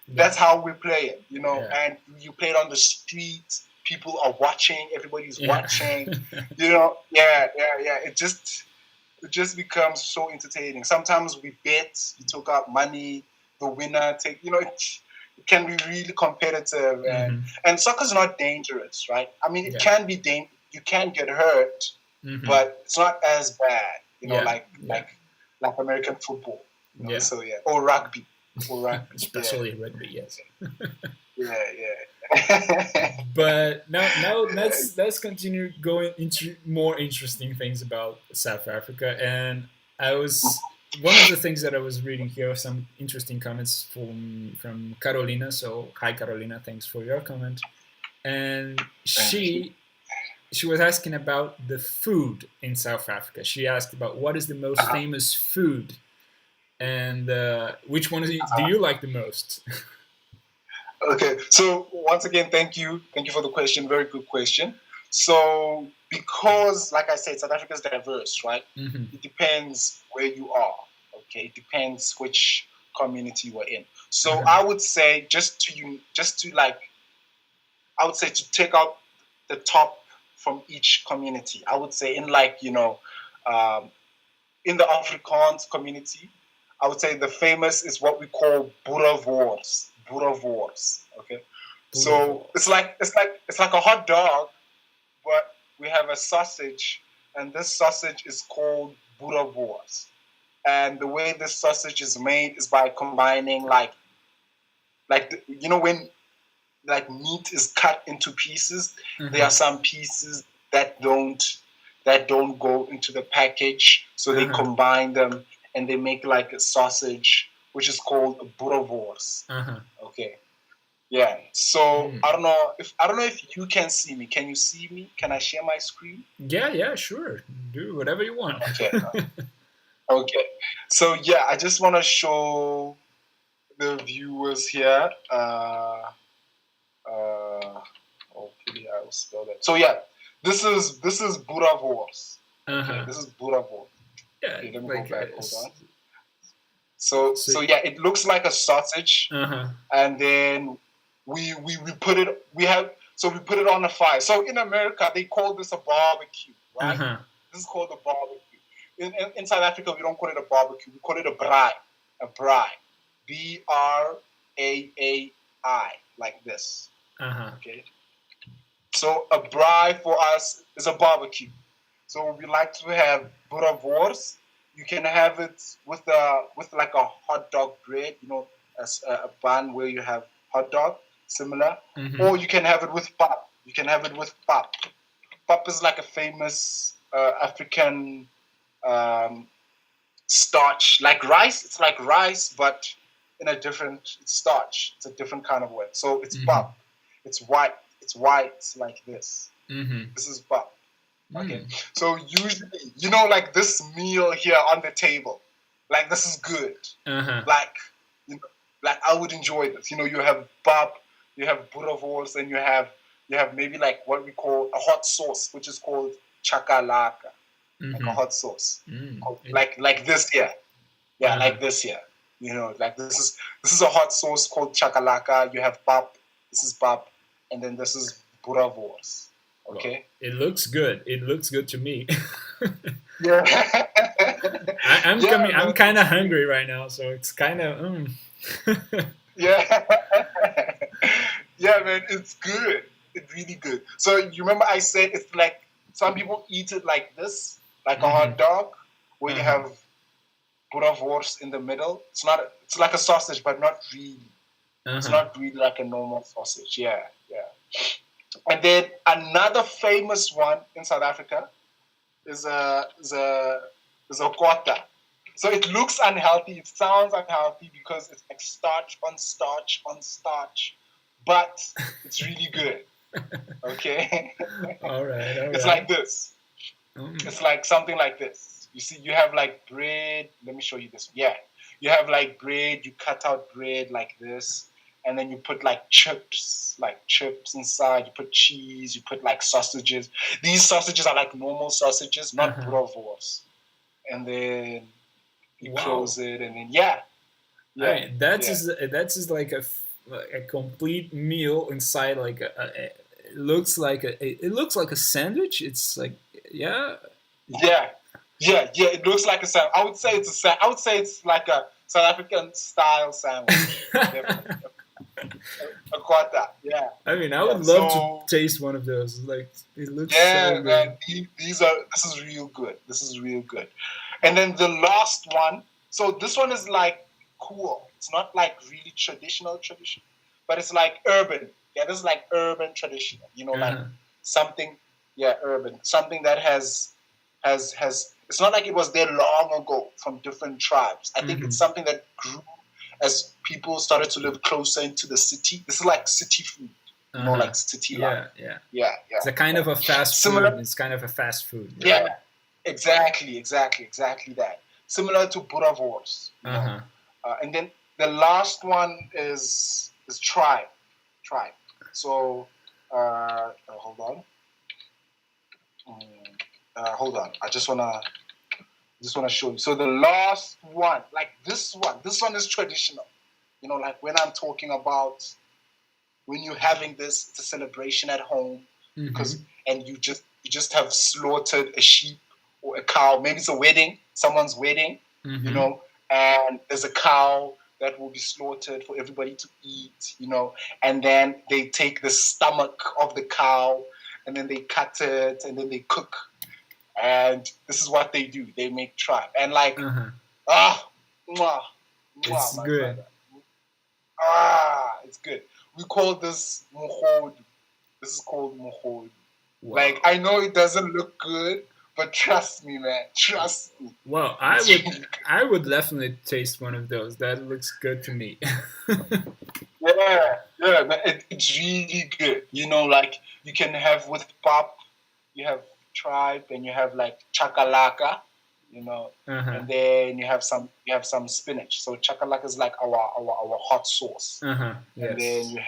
That's how we play it. And you play it on the street. People are watching. Everybody's watching. It just becomes so entertaining. Sometimes we bet, you took out money, the winner take, it can be really competitive. And soccer's not dangerous, right? I mean, it can be you can get hurt, but it's not as bad, like American football. So or rugby. Especially rugby, yes. But now let's continue going into more interesting things about South Africa. And one of the things that I was reading here, some interesting comments from Carolina. So hi Carolina, thanks for your comment. And she she was asking about the food in South Africa. She asked about what is the most famous food, and which one do you like the most? Okay, so once again, thank you for the question. Very good question. So because, like I said, South Africa is diverse, right? Mm-hmm. It depends where you are. Okay, it depends which community you are in. So I would say I would say to take out the top from each community. I would say in in the Afrikaans community, I would say the famous is what we call boerewors. Boerewors. Okay. So it's like a hot dog, but we have a sausage, and this sausage is called boerewors. And the way this sausage is made is by combining when like meat is cut into pieces, there are some pieces that don't go into the package, so they combine them and they make like a sausage, which is called a boerewors. Okay. Yeah. So I don't know if you can see me. Can you see me? Can I share my screen? Yeah, sure. Do whatever you want. Okay. Okay. So yeah, I just want to show the viewers here. Hopefully I will spell that. So yeah, this is boerewors. Okay, this is boerewors. Yeah, okay, let me go back. Hold on. So yeah, it looks like a sausage, and then we put it. We put it on the fire. So in America, they call this a barbecue, right? This is called a barbecue. In South Africa, we don't call it a barbecue. We call it a braai. A braai. BRAAI, like this. Okay. So a braai for us is a barbecue. So we like to have boerewors. You can have it with like a hot dog bread, a bun where you have hot dog, similar. Or you can have it with pap. You can have it with pap. Pap is like a famous African starch, like rice. It's like rice, but in a different starch. It's a different kind of way. So it's pap. It's white. It's white like this. This is pap. Okay. So usually, like this meal here on the table, like this is good. Like, like I would enjoy this. You have pap, you have boerewors, and you have maybe like what we call a hot sauce, which is called chakalaka, like a hot sauce, like this here. Yeah, like this here. Like this is a hot sauce called chakalaka. You have pap. This is pap, and then this is boerewors. Okay. Well, it looks good. It looks good to me. Yeah. I'm kind of hungry right now, so it's kind of. Yeah. Yeah, man, it's good. It's really good. So you remember I said it's like some people eat it like this, like a hot dog, where you have boerewors in the middle. It's like a sausage, but not really. It's not really like a normal sausage. Yeah. And then another famous one in South Africa is a kota. So it looks unhealthy. It sounds unhealthy because it's like starch on starch on starch, but it's really good. Okay. All right. It's like this. It's like something like this. You see, you have like bread. Let me show you this. Yeah, you have like bread. You cut out bread like this. And then you put like chips inside. You put cheese. You put like sausages. These sausages are like normal sausages, not boerewors. And then you close it, and then that's like a complete meal inside. Like it looks like a sandwich. It's like yeah. It looks like a sandwich. I would say it's like a South African style sandwich. A kota, yeah. I mean, I would love to taste one of those. Like, it looks so good. Man, this is real good. This is real good. And then the last one. So this one is like cool. It's not like really traditional, but it's like urban. Yeah, this is like urban traditional. Like something. Yeah, urban. Something that has. It's not like it was there long ago from different tribes. I think it's something that grew as people started to live closer into the city. This is like city food. like city life. Yeah. Yeah. It's a kind of a fast Similar. food. It's kind of a fast food. Right? Yeah, exactly that. Similar to Boerewors. And then the last one is tribe. So hold on. Hold on. I just wanna show you. So the last one, like this one is traditional. Like when I'm talking about when you're having this, it's a celebration at home, and you just have slaughtered a sheep or a cow. Maybe it's a wedding, someone's wedding, and there's a cow that will be slaughtered for everybody to eat, and then they take the stomach of the cow and then they cut it and then they cook. And this is what they do. They make tripe. And like, it's good. Brother. It's good. We call this muhodu. This is called muhodu. Wow. Like, I know it doesn't look good, but trust me, man. Trust me. Well, I would definitely taste one of those. That looks good to me. yeah, it's really good. Like you can have with pop, you have tripe, and you have like chakalaka, and then you have some spinach. So chakalaka is like our hot sauce, yes. And then you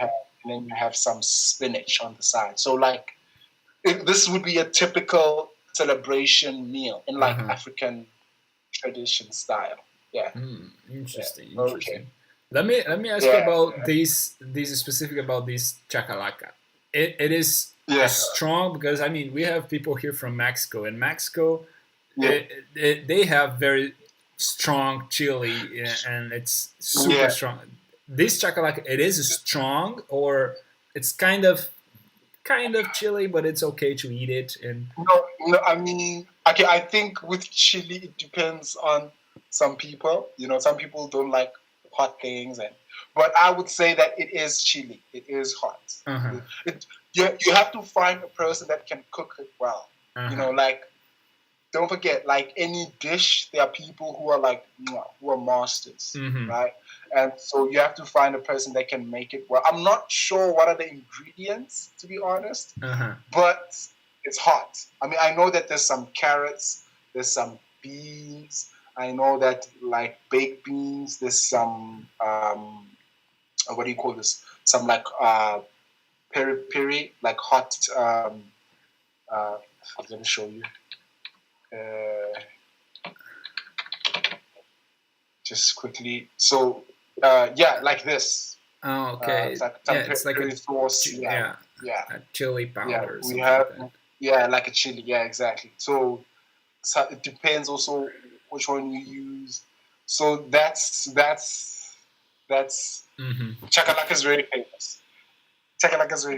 have some spinach on the side. So like this would be a typical celebration meal in like African tradition style. Yeah. Interesting. Yeah. Okay. Let me ask you about these specific about this chakalaka. It is strong because I mean we have people here from Mexico. In Mexico, they have very strong chili and it's super strong. This chakalaka, it is strong or it's kind of chili, but it's okay to eat it. And no, I mean, okay, I think with chili it depends on some people. Some people don't like hot things, but I would say that it is chili. It is hot. You have to find a person that can cook it well. Like don't forget, like any dish, there are people who are masters, right? And so you have to find a person that can make it well. I'm not sure what are the ingredients, to be honest, but it's hot. I mean, I know that there's some carrots, there's some beans. I know that like baked beans, there's some what do you call this? Some like peri, like hot. Let me show you. Just quickly. So like this. Oh, okay. It's like a sauce. A chili powder. We have like a chili. Yeah, exactly. So it depends also which one you use. So that's chakalaka is very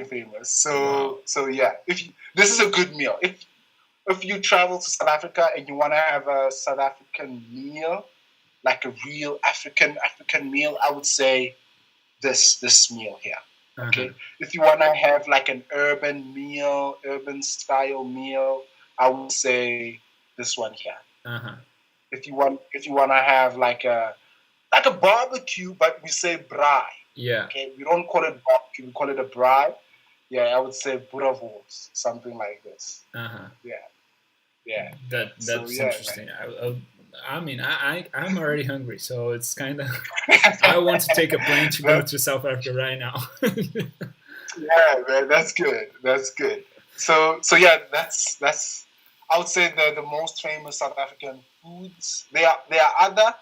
famous. So yeah, this is a good meal. If you travel to South Africa and you want to have a South African meal, like a real African meal, I would say this meal here. Okay. If you want to have like an urban style meal, I would say this one here. If you want to have like a barbecue, but we say braai. Yeah. Okay. We don't call it barbecue. We call it a braai. Yeah, I would say Boerewors, something like this. Yeah. That's interesting. I mean, I'm already hungry, so it's kind of. I want to take a plane to go to South Africa right now. Yeah, man, that's good. So yeah, that's. I would say the most famous South African foods. There are other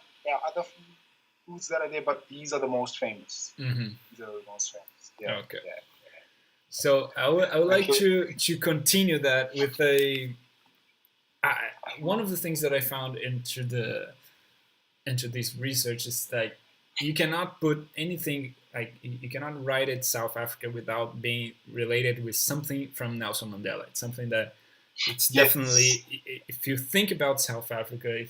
foods that are there, but these are the most famous. These are the most famous. Yeah. Okay. Yeah. So I would like to continue that with a. One of the things that I found into this research is that you cannot put anything like you cannot write it South Africa without being related with something from Nelson Mandela. It's something that it's definitely if you think about South Africa,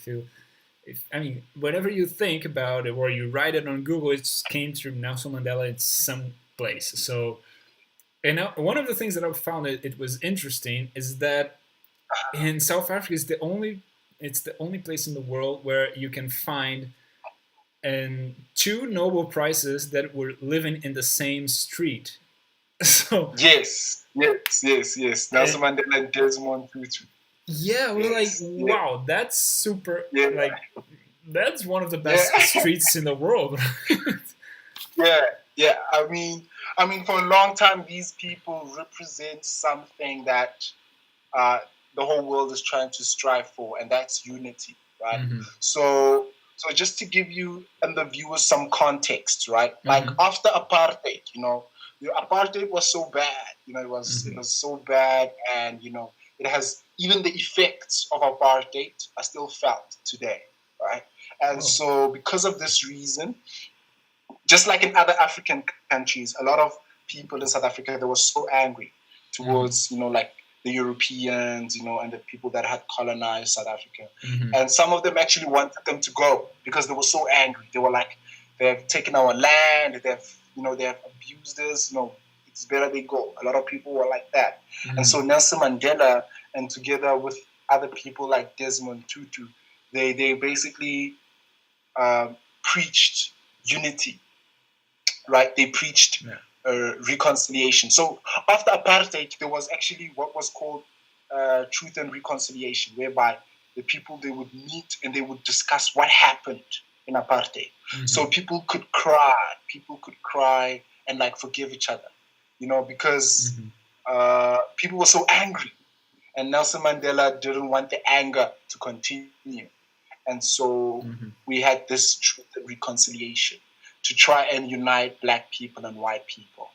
I mean whatever you think about it or you write it on Google, it came through Nelson Mandela in some place. So and one of the things that I found it was interesting is that in South Africa it's the only place in the world where you can find two Nobel Prizes that were living in the same street. So yes. Nelson Mandela and Desmond Tutu. yeah, we're like, wow, that's super. Yeah. Like, that's one of the Yeah. best streets in the world. Yeah. I mean, for a long time, these people represent something that uh, the whole world is trying to strive for, and that's unity, right? Mm-hmm. So just to give you and the viewers some context, right? Like after apartheid, the apartheid was so bad, it was so bad, and it has even the effects of apartheid are still felt today, right? And so because of this reason, just like in other African countries, a lot of people in South Africa, they were so angry towards, like the Europeans, and the people that had colonized South Africa. And some of them actually wanted them to go because they were so angry. They were like, they have taken our land, they have abused us, it's better they go. A lot of people were like that. And so Nelson Mandela, and together with other people like Desmond Tutu, they basically preached unity, right? They preached reconciliation. So after apartheid, there was actually what was called truth and reconciliation, whereby the people, they would meet and they would discuss what happened in apartheid. So people could cry and like forgive each other, because people were so angry, and Nelson Mandela didn't want the anger to continue. And so we had this truth and reconciliation to try and unite black people and white people,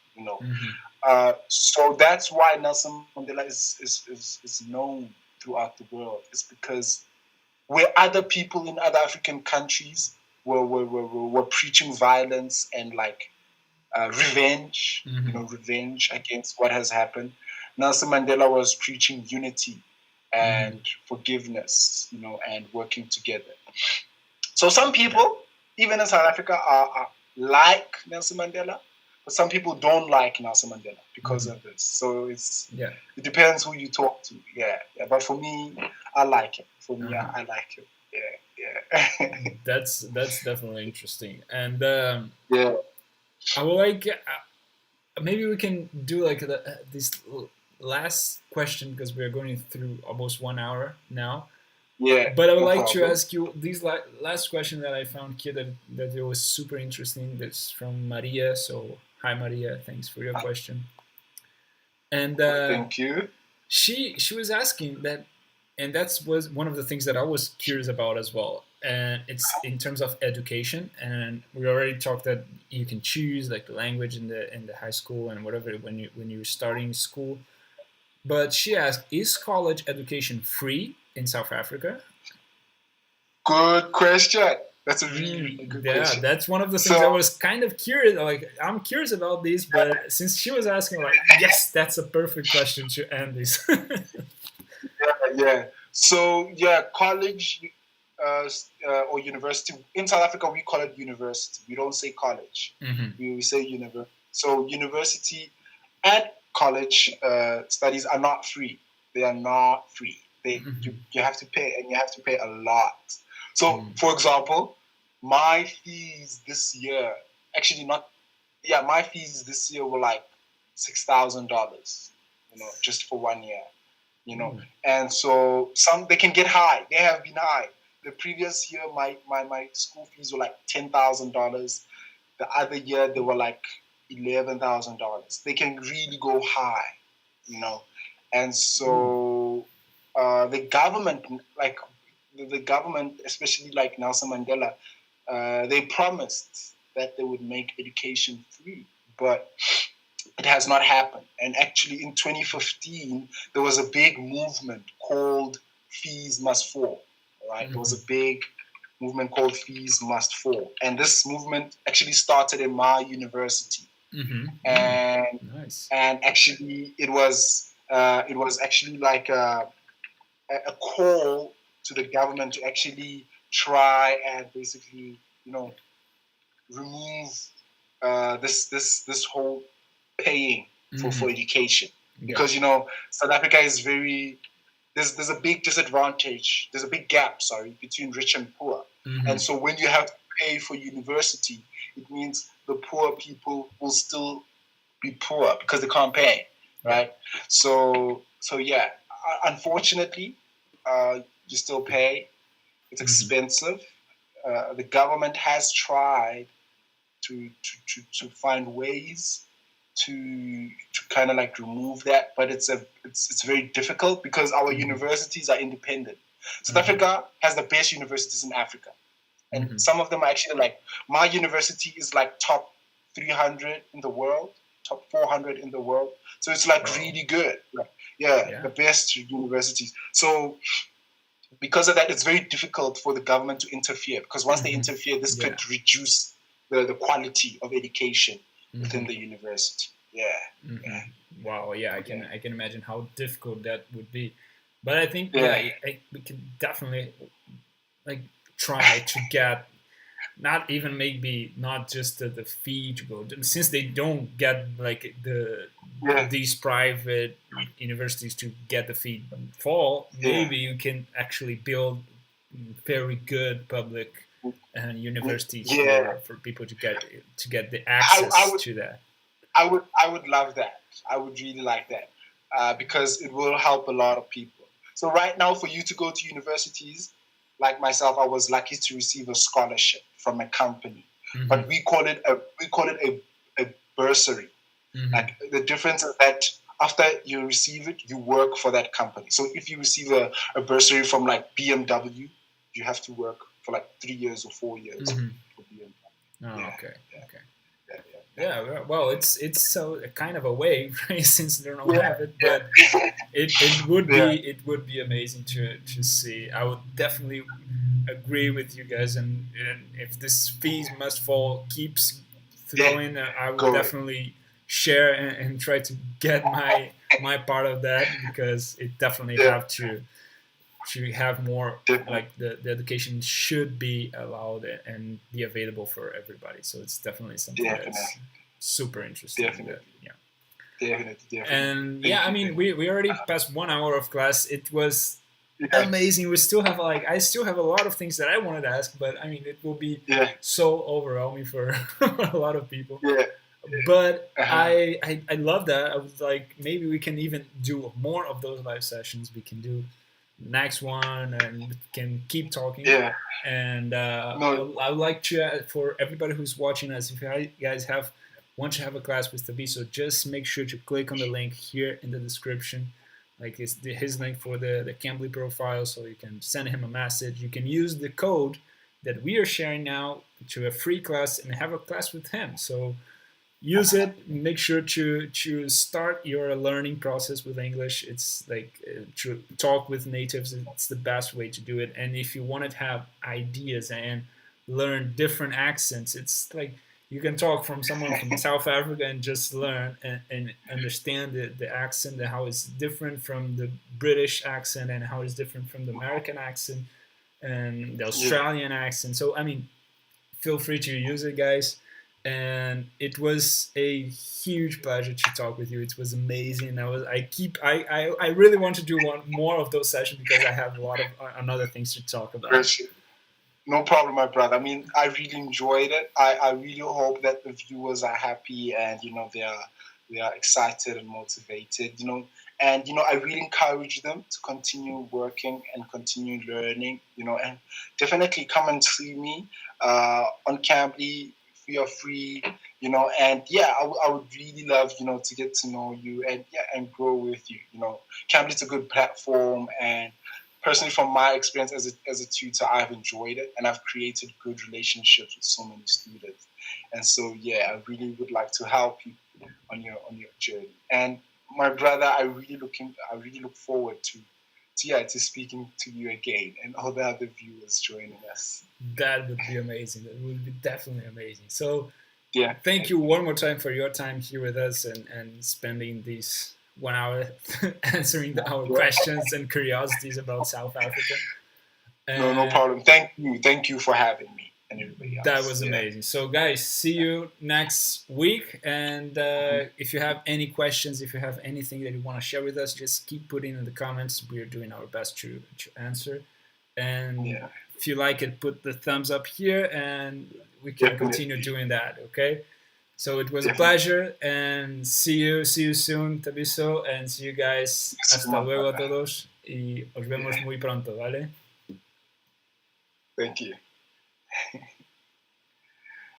So that's why Nelson Mandela is known throughout the world. It's because where other people in other African countries were preaching violence and like revenge, revenge against what has happened, Nelson Mandela was preaching unity and forgiveness, and working together. So some people, even in South Africa, are like Nelson Mandela, but some people don't like Nelson Mandela because of this. So it depends who you talk to. Yeah. But for me, I like him. I like him. Yeah. That's definitely interesting. And yeah. I would like maybe we can do like this last question, because we're going through almost 1 hour now. Yeah. But I would like to ask you this last question that I found here that it was super interesting. That's from Maria. So hi Maria, thanks for your question. And thank you. She was asking that, and that was one of the things that I was curious about as well. And it's in terms of education, and we already talked that you can choose like the language in the high school and whatever when you're starting school. But she asked, is college education free in South Africa? Good question. That's a really good question. That's one of the things I was kind of curious. Like, I'm curious about this, but since she was asking, like, yes, that's a perfect question to end this. yeah. So college or university in South Africa, we call it university. We don't say college. We say university. So university and college studies are not free. They are not free. You have to pay, and you have to pay a lot. So, for example, my fees this year, my fees this year were like $6,000, just for 1 year, And so they can get high. They have been high. The previous year, my school fees were like $10,000. The other year, they were like $11,000. They can really go high, And so the government, especially like Nelson Mandela, they promised that they would make education free, but it has not happened. And actually in 2015, there was a big movement called Fees Must Fall, right? There was a big movement called Fees Must Fall. And this movement actually started in my university. And actually it was actually like a call to the government to actually try and basically, remove this whole paying for education, because South Africa is there's a big disadvantage. There's a big gap, between rich and poor, and so when you have to pay for university, it means the poor people will still be poor because they can't pay, right? So yeah, unfortunately, you still pay. It's expensive. The government has tried to find ways to kind of like remove that, but it's very difficult because our universities are independent. South Africa has the best universities in Africa, and some of them are actually like, my university is like top 300 in the world, top 400 in the world. So it's like really good. Like, the best universities. So because of that, it's very difficult for the government to interfere, because once they interfere, this could reduce the quality of education within the university. Wow, I can imagine how difficult that would be. But I think we can definitely like try to get, not even maybe not just the fee to go, since they don't get like these private universities to get the fee fall. Maybe you can actually build very good public universities for people to get the access to that. I would love that. I would really like that because it will help a lot of people. So right now, for you to go to universities, like myself, I was lucky to receive a scholarship from a company, but we call it a bursary. Like the difference is that after you receive it, you work for that company. So if you receive a bursary from like BMW, you have to work for like 3 years or 4 years for BMW. Oh, okay. Yeah, well, it's so kind of a way, right? Since they don't have it, but it would be amazing to see. I would definitely agree with you guys, and if this fees must fall keeps throwing, I would definitely share and try to get my part of that, because it definitely have to have more, like the education should be allowed and be available for everybody. So it's definitely something that's super interesting. Definitely. And I mean, we already passed 1 hour of class. It was amazing. We still have I still have a lot of things that I wanted to ask, but I mean, it will be so overwhelming for a lot of people. But I love that. I was like, maybe we can even do more of those live sessions. We can do next one and can keep talking. And I would like to, for everybody who's watching us, if you guys want to have a class with Thabiso, just make sure to click on the link here in the description. Like, it's his link for the Cambly profile, so you can send him a message. You can use the code that we are sharing now to a free class and have a class with him. So use it. Make sure to start your learning process with English. It's like to talk with natives. It's the best way to do it. And if you want to have ideas and learn different accents, it's like you can talk from someone from South Africa and just learn and understand the accent and how it's different from the British accent and how it's different from the American accent and the Australian accent. So I mean, feel free to use it, guys. And it was a huge pleasure to talk with you. It was amazing. I really want to do more of those sessions, because I have a lot of other things to talk about. No problem, my brother. I mean, I really enjoyed it. I really hope that the viewers are happy and they are excited and motivated. And I really encourage them to continue working and continue learning. And definitely come and see me on Cambly. We are free, and I would really love, to get to know you and grow with you. Cambly is a good platform, and personally, from my experience as a tutor, I've enjoyed it, and I've created good relationships with so many students. And so, I really would like to help you on your journey. And my brother, I really look forward to speaking to you again and all the other viewers joining us. That would be amazing. That would be definitely amazing. So thank you one more time for your time here with us and spending these 1 hour answering our questions and curiosities about South Africa. No problem. Thank you for having me and everybody else. That was amazing. So guys, see you next week. And if you have any questions, if you have anything that you want to share with us, just keep putting in the comments. We are doing our best to answer. And if you like it, put the thumbs up here and we can continue doing that. Okay. So it was a pleasure, and see you soon, Thabiso, and see you guys. Hasta luego a todos, y os vemos muy pronto, ¿vale? Thank you.